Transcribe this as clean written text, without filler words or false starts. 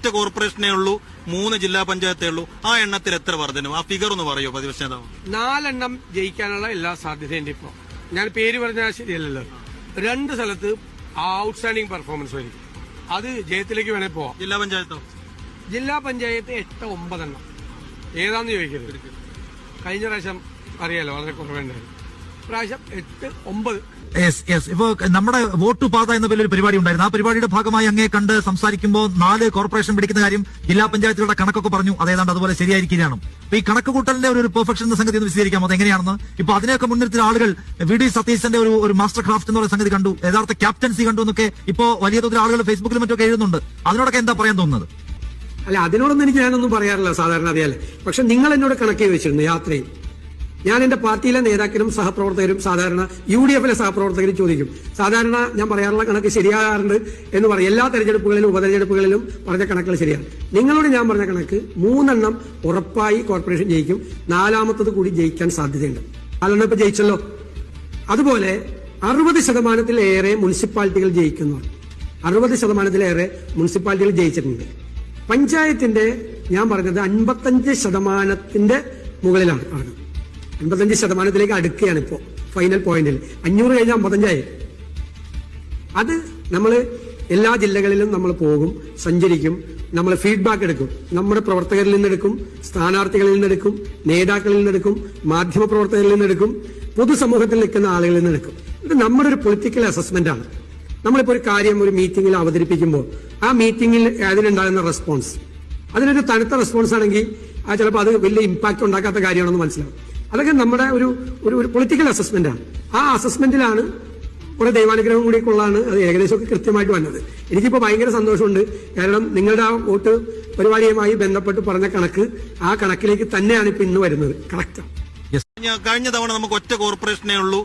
ഒറ്റ കോർപ്പറേഷനേ ഉള്ളൂ, 3 ജില്ലാ പഞ്ചായത്തേ ഉള്ളൂ. ആ എണ്ണത്തിൽ എത്ര വർധനം? ആ ഫിഗർ ഒന്ന് പറയോ പ്രതിപക്ഷ നേതാവ്? 4 എണ്ണം ജയിക്കാനുള്ള എല്ലാ സാധ്യതയുണ്ട്. ഇപ്പൊ ഞാൻ പേര് പറഞ്ഞാൽ ശരിയല്ലല്ലോ. 2 സ്ഥലത്ത് ഔട്ട്സ്റ്റാൻഡിംഗ് പെർഫോമൻസ് വരും. അത് ജയത്തിലേക്ക് വേണേ പോവാം. ജില്ലാ പഞ്ചായത്തോ? ജില്ലാ പഞ്ചായത്ത് 8-9 എണ്ണം. ഏതാന്ന് ചോദിക്കരുത്. കഴിഞ്ഞ പ്രാവശ്യം അറിയാലോ വളരെ കുറവുണ്ടായിരുന്നു. പ്രാവശ്യം 8-9. ഇപ്പോ നമ്മുടെ വോട്ട് പാത എന്ന പേരിൽ ഒരു പരിപാടി ഉണ്ടായിരുന്നു. ആ പരിപാടിയുടെ ഭാഗമായി അങ്ങേ കണ്ട് സംസാരിക്കുമ്പോൾ 4 കോർപ്പറേഷൻ പിടിക്കുന്ന കാര്യം ജില്ലാ പഞ്ചായത്തുകളുടെ കണക്കൊക്കെ പറഞ്ഞു. അതേതാണ്ട് അതുപോലെ ശരിയായിരിക്കുകയാണ്. അപ്പൊ ഈ കണക്ക് കൂട്ടലിന്റെ ഒരു പെർഫെക്ഷൻ എന്ന സംഗതി ഒന്ന് വിശദീകരിക്കാം. അതെങ്ങനെയാണെന്ന്. ഇപ്പൊ അതിനെയൊക്കെ മുൻനിർത്തി ആളുകൾ വി.ഡി. സതീശന്റെ ഒരു മാസ്റ്റർ ക്രാഫ്റ്റ് എന്ന് പറയുന്ന സംഗതി കണ്ടു, യഥാർത്ഥ ക്യാപ്റ്റൻസി കണ്ടു എന്നൊക്കെ ഇപ്പോ വലിയ തോതിൽ ആളുകൾ ഫേസ്ബുക്കിലും മറ്റൊക്കെ എഴുതുന്നുണ്ട്. അതിനോടൊക്കെ എന്താ പറയാൻ തോന്നുന്നത്? അല്ല, അതിനോടൊന്നും ഞാനൊന്നും പറയാറില്ല സാധാരണ അറിയാലേ. പക്ഷെ നിങ്ങൾ എന്നോട് കണക്ക് വെച്ചിരുന്നു യാത്രയിൽ. ഞാൻ എന്റെ പാർട്ടിയിലെ നേതാക്കളും സഹപ്രവർത്തകരും സാധാരണ UDF-ലെ സഹപ്രവർത്തകരും ചോദിക്കും. സാധാരണ ഞാൻ പറയാറുള്ള കണക്ക് ശരിയാകാറുണ്ട് എന്ന് പറയും. എല്ലാ തെരഞ്ഞെടുപ്പുകളിലും ഉപതെരഞ്ഞെടുപ്പുകളിലും പറഞ്ഞ കണക്കുകൾ ശരിയാണ്. നിങ്ങളോട് ഞാൻ പറഞ്ഞ കണക്ക് 3 എണ്ണം ഉറപ്പായി കോർപ്പറേഷൻ ജയിക്കും. 4ാമത്തത് കൂടി ജയിക്കാൻ സാധ്യതയുണ്ട്. 4 എണ്ണം ഇപ്പൊ ജയിച്ചല്ലോ. അതുപോലെ 60% മുനിസിപ്പാലിറ്റികൾ ജയിക്കുന്നു. 60% മുനിസിപ്പാലിറ്റികൾ ജയിച്ചിട്ടുണ്ട്. പഞ്ചായത്തിന്റെ ഞാൻ പറഞ്ഞത് 55% മുകളിലാണ് പറഞ്ഞത്. 55% അടുക്കുകയാണ് ഇപ്പോ ഫൈനൽ പോയിന്റിൽ. 500 കഴിഞ്ഞ 55. അത് നമ്മൾ എല്ലാ ജില്ലകളിലും നമ്മൾ പോകും, സഞ്ചരിക്കും, നമ്മൾ ഫീഡ്ബാക്ക് എടുക്കും. നമ്മുടെ പ്രവർത്തകരിൽ നിന്നെടുക്കും, സ്ഥാനാർത്ഥികളിൽ നിന്നെടുക്കും, നേതാക്കളിൽ നിന്നെടുക്കും, മാധ്യമ പ്രവർത്തകരിൽ നിന്നെടുക്കും, പൊതുസമൂഹത്തിൽ നിൽക്കുന്ന ആളുകളിൽ നിന്നെടുക്കും. ഇത് നമ്മുടെ ഒരു പൊളിറ്റിക്കൽ അസസ്മെന്റ് ആണ്. നമ്മളിപ്പോ ഒരു കാര്യം ഒരു മീറ്റിംഗിൽ അവതരിപ്പിക്കുമ്പോൾ ആ മീറ്റിംഗിൽ അതിനുണ്ടാകുന്ന റെസ്പോൺസ്, അതിനൊരു തണുത്ത റെസ്പോൺസ് ആണെങ്കിൽ ചിലപ്പോൾ അത് വലിയ ഇമ്പാക്ട് ഉണ്ടാക്കാത്ത കാര്യമാണെന്ന് മനസ്സിലാവും. അതൊക്കെ നമ്മുടെ ഒരു പൊളിറ്റിക്കൽ അസസ്മെന്റ് ആണ്. ആ അസസ്മെന്റിലാണ് കുറെ ദൈവാനുഗ്രഹം കൂടി കൊള്ളാണ് അത് ഏകദേശമൊക്കെ കൃത്യമായിട്ട് വന്നത്. എനിക്കിപ്പോ ഭയങ്കര സന്തോഷമുണ്ട്. കാരണം നിങ്ങളുടെ ആ വോട്ട് പരിപാടിയുമായി ബന്ധപ്പെട്ട് പറഞ്ഞ കണക്ക് ആ കണക്കിലേക്ക് തന്നെയാണ് ഇപ്പൊ ഇന്ന് വരുന്നത്. കറക്റ്റാണ്. കഴിഞ്ഞ തവണ നമുക്ക് ഒറ്റ കോർപ്പറേഷനേ ഉള്ളൂ,